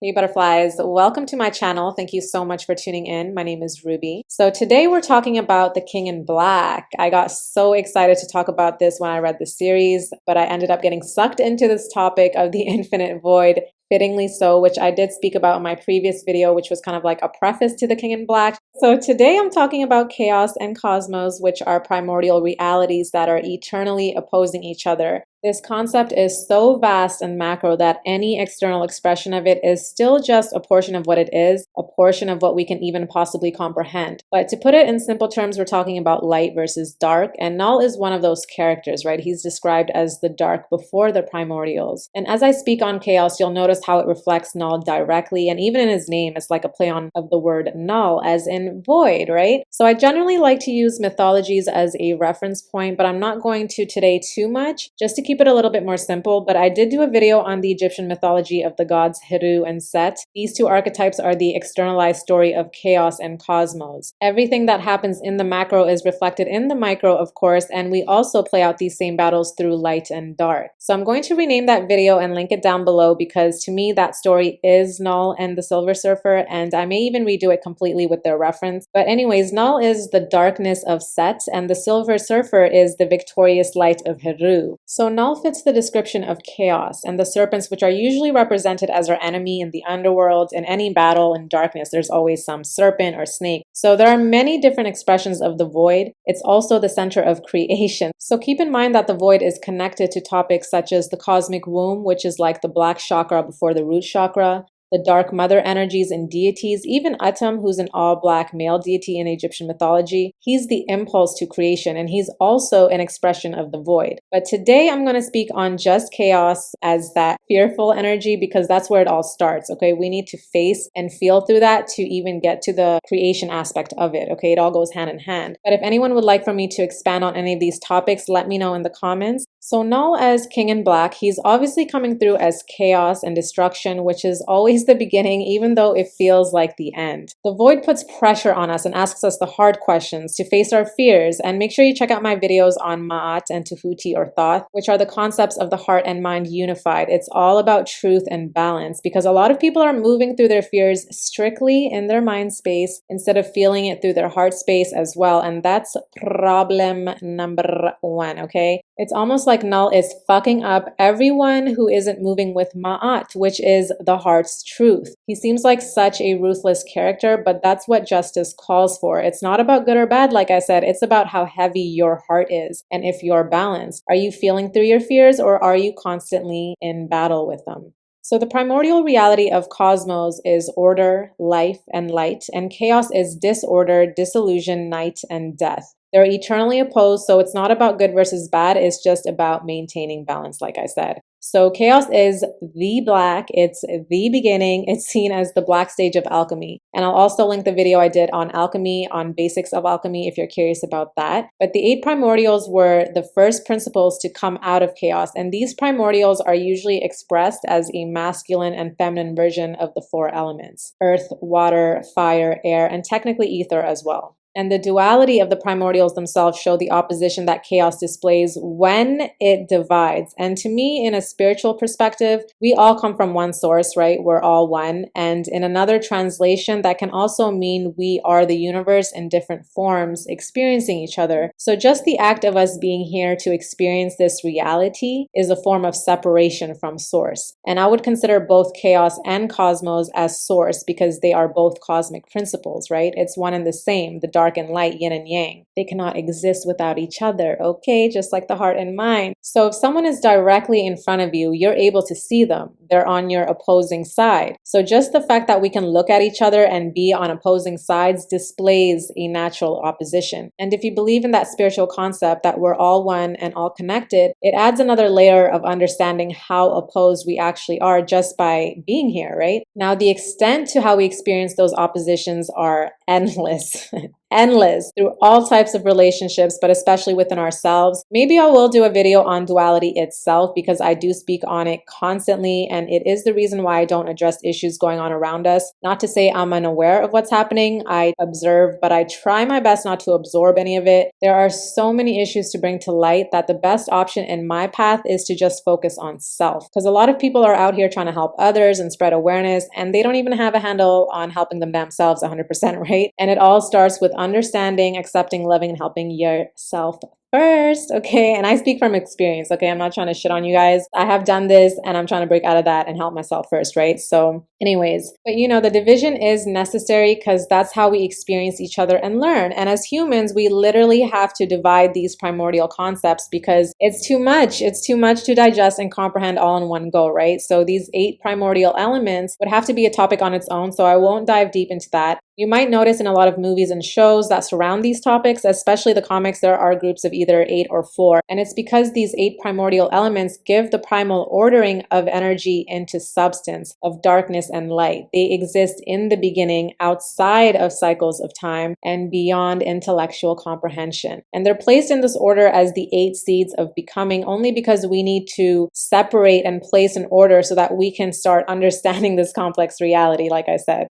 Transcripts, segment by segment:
Hey butterflies, welcome to my channel. Thank you so much for tuning in. My name is Ruby. So today we're talking about the King in Black. I got so excited to talk about this when I read the series, but I ended up getting sucked into this topic of the infinite void, fittingly so, which I did speak about in my previous video, which was kind of like a preface to the King in Black. So today I'm talking about chaos and cosmos, which are primordial realities that are eternally opposing each other. This concept is so vast and macro that any external expression of it is still just a portion of what it is, a portion of what we can even possibly comprehend. But to put it in simple terms, we're talking about light versus dark, and Knull is one of those characters, right? He's described as the dark before the primordials. And as I speak on chaos, you'll notice how it reflects Knull directly, and even in his name, it's like a play on of the word null, as in void, right? So I generally like to use mythologies as a reference point, but I'm not going to today too much, just to keep it a little bit more simple. But I did do a video on the Egyptian mythology of the gods Heru and Set. These two archetypes are the externalized story of chaos and cosmos. Everything that happens in the macro is reflected in the micro, of course, and we also play out these same battles through light and dark. So I'm going to rename that video and link it down below, because to me that story is Knull and the Silver Surfer, and I may even redo it completely with their reference. But anyways, Knull is the darkness of Set, and the Silver Surfer is the victorious light of Heru. So Knull fits the description of chaos, and the serpents, which are usually represented as our enemy in the underworld. In any battle in darkness, there's always some serpent or snake. So there are many different expressions of the void. It's also the center of creation. So keep in mind that the void is connected to topics such as the cosmic womb, which is like the black chakra before the root chakra, the dark mother energies and deities, even Atum, who's an all-black male deity in Egyptian mythology. He's the impulse to creation, and he's also an expression of the void. But today I'm going to speak on just chaos as that fearful energy, because that's where it all starts, okay? We need to face and feel through that to even get to the creation aspect of it, okay? It all goes hand in hand. But if anyone would like for me to expand on any of these topics, let me know in the comments. So Knull as King in Black, he's obviously coming through as chaos and destruction, which is always the beginning, even though it feels like the end. The void puts pressure on us and asks us the hard questions, to face our fears. And make sure you check out my videos on Ma'at and Tehuti or Thoth, which are the concepts of the heart and mind unified. It's all about truth and balance, because a lot of people are moving through their fears strictly in their mind space instead of feeling it through their heart space as well. And that's problem number one, okay? It's almost like Knull is fucking up everyone who isn't moving with Ma'at, which is the heart's truth. He seems like such a ruthless character, but that's what justice calls for. It's not about good or bad, like I said. It's about how heavy your heart is and if you're balanced. Are you feeling through your fears, or are you constantly in battle with them? So the primordial reality of cosmos is order, life, and light, and chaos is disorder, disillusion, night, and death. They're eternally opposed, so it's not about good versus bad, it's just about maintaining balance, like I said. So chaos is the black, it's the beginning, it's seen as the black stage of alchemy. And I'll also link the video I did on alchemy, on basics of alchemy, if you're curious about that. But the 8 primordials were the first principles to come out of chaos, and these primordials are usually expressed as a masculine and feminine version of the 4 elements: earth, water, fire, air, and technically ether as well. And the duality of the primordials themselves show the opposition that chaos displays when it divides. And to me, in a spiritual perspective, we all come from one source, right? We're all one. And in another translation, that can also mean we are the universe in different forms experiencing each other. So just the act of us being here to experience this reality is a form of separation from source. And I would consider both chaos and cosmos as source, because they are both cosmic principles, right? It's one and the same. The dark and light, yin and yang. They cannot exist without each other, okay? Just like the heart and mind. So if someone is directly in front of you, you're able to see them. They're on your opposing side. So just the fact that we can look at each other and be on opposing sides displays a natural opposition. And if you believe in that spiritual concept that we're all one and all connected, it adds another layer of understanding how opposed we actually are just by being here, right? Now, the extent to how we experience those oppositions are endless. endless through all types of relationships, but especially within ourselves. Maybe I will do a video on duality itself because I do speak on it constantly, and it is the reason why I don't address issues going on around us. Not to say I'm unaware of what's happening, I observe, but I try my best not to absorb any of it. There are so many issues to bring to light that the best option in my path is to just focus on self. Because a lot of people are out here trying to help others and spread awareness, and they don't even have a handle on helping them themselves 100%, right? And it all starts with understanding, accepting, loving, and helping yourself first, okay? And I speak from experience, okay? I'm not trying to shit on you guys. I have done this and I'm trying to break out of that and help myself first, right? So anyways, but you know, the division is necessary because that's how we experience each other and learn. And as humans, we literally have to divide these primordial concepts because it's too much. It's too much to digest and comprehend all in one go, right? So these 8 primordial elements would have to be a topic on its own, so I won't dive deep into that. You might notice in a lot of movies and shows that surround these topics, especially the comics, there are groups of either 8 or 4. And it's because these 8 primordial elements give the primal ordering of energy into substance, of darkness and light. They exist in the beginning, outside of cycles of time, and beyond intellectual comprehension. And they're placed in this order as the 8 seeds of becoming only because we need to separate and place an order so that we can start understanding this complex reality, like I said.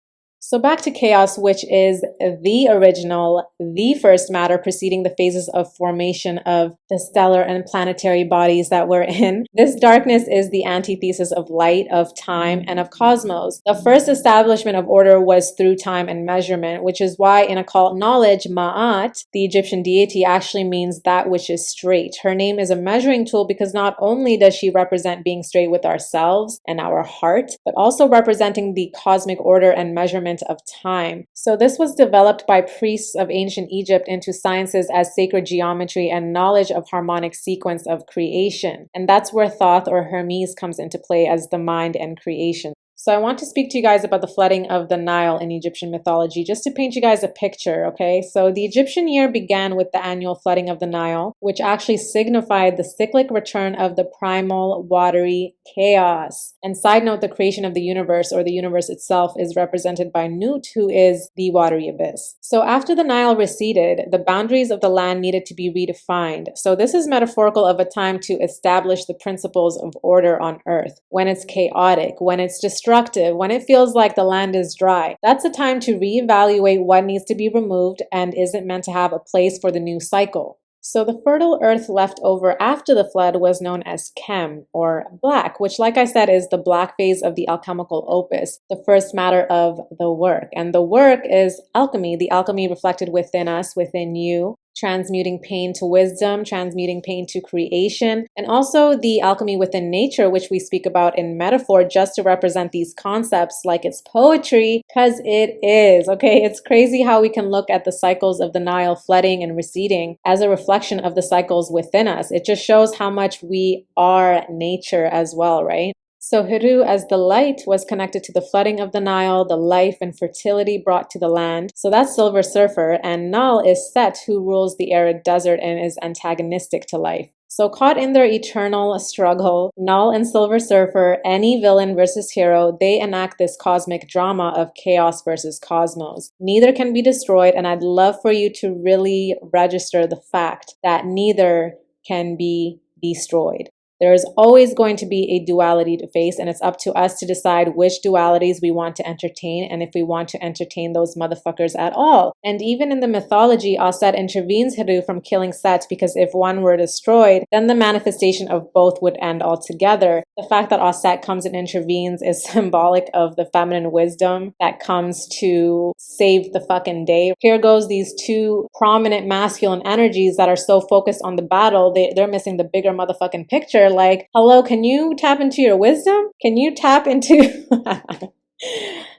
So back to chaos, which is the original, the first matter preceding the phases of formation of the stellar and planetary bodies that we're in. This darkness is the antithesis of light, of time, and of cosmos. The first establishment of order was through time and measurement, which is why in occult knowledge, Ma'at, the Egyptian deity, actually means that which is straight. Her name is a measuring tool because not only does she represent being straight with ourselves and our heart, but also representing the cosmic order and measurement of time. So this was developed by priests of ancient Egypt into sciences as sacred geometry and knowledge of harmonic sequence of creation. And that's where Thoth or Hermes comes into play as the mind and creation. So I want to speak to you guys about the flooding of the Nile in Egyptian mythology, just to paint you guys a picture, okay? So the Egyptian year began with the annual flooding of the Nile, which actually signified the cyclic return of the primal watery chaos. And side note, the creation of the universe, or the universe itself, is represented by Nut, who is the watery abyss. So after the Nile receded, the boundaries of the land needed to be redefined. So this is metaphorical of a time to establish the principles of order on earth. When it's chaotic, when it's destructive, when it feels like the land is dry, that's a time to reevaluate what needs to be removed and isn't meant to have a place for the new cycle. So the fertile earth left over after the flood was known as Chem, or BlacK, which, like I said, is the black phase of the alchemical opus, the first matter of the work. And the work is alchemy, the alchemy reflected within us, within you, transmuting pain to wisdom, transmuting pain to creation, and also the alchemy within nature, which we speak about in metaphor just to represent these concepts like it's poetry, because it is, okay? It's crazy how we can look at the cycles of the Nile flooding and receding as a reflection of the cycles within us. It just shows how much we are nature as well, right? So Heru, as the light, was connected to the flooding of the Nile, the life and fertility brought to the land. So that's Silver Surfer, and Knull is Set, who rules the arid desert and is antagonistic to life. So caught in their eternal struggle, Knull and Silver Surfer, any villain versus hero, they enact this cosmic drama of chaos versus cosmos. Neither can be destroyed, and I'd love for you to really register the fact that neither can be destroyed. There is always going to be a duality to face, and it's up to us to decide which dualities we want to entertain and if we want to entertain those motherfuckers at all. And even in the mythology, Set intervenes Heru from killing Set because if one were destroyed, then the manifestation of both would end altogether. The fact that Set comes and intervenes is symbolic of the feminine wisdom that comes to save the fucking day. Here goes these two prominent masculine energies that are so focused on the battle, they're missing the bigger motherfucking picture. Like, hello, can you tap into your wisdom? Can you tap into...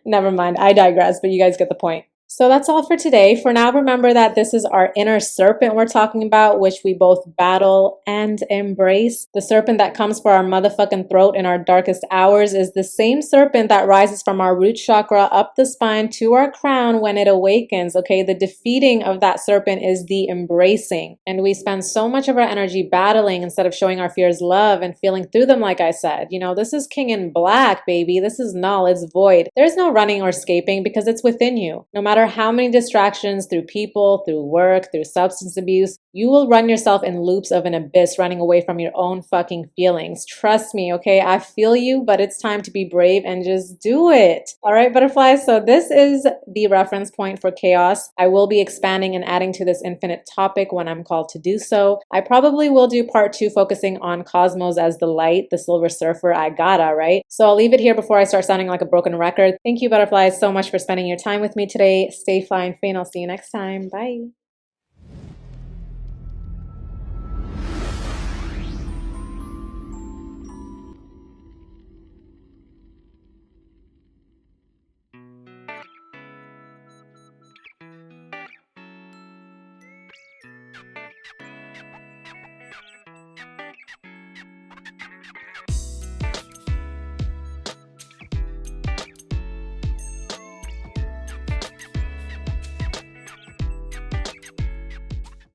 Never mind, I digress, but you guys get the point. So that's all for today. For now, remember that this is our inner serpent we're talking about, which we both battle and embrace. The serpent that comes for our motherfucking throat in our darkest hours is the same serpent that rises from our root chakra up the spine to our crown when it awakens, okay? The defeating of that serpent is the embracing. And we spend so much of our energy battling instead of showing our fears love and feeling through them, like I said. You know, this is King in Black, baby. This is Knull. It's void. There's no running or escaping because it's within you. No matter matter how many distractions through people, through work, through substance abuse, you will run yourself in loops of an abyss running away from your own fucking feelings. Trust me, okay? I feel you, but it's time to be brave and just do it. All right, butterflies. So this is the reference point for chaos. I will be expanding and adding to this infinite topic when I'm called to do so. I probably will do part 2 focusing on Cosmos as the light, the Silver Surfer. I gotta, right? So I'll leave it here before I start sounding like a broken record. Thank you, butterflies, so much for spending your time with me today. Stay fly and free, and I'll see you next time. Bye.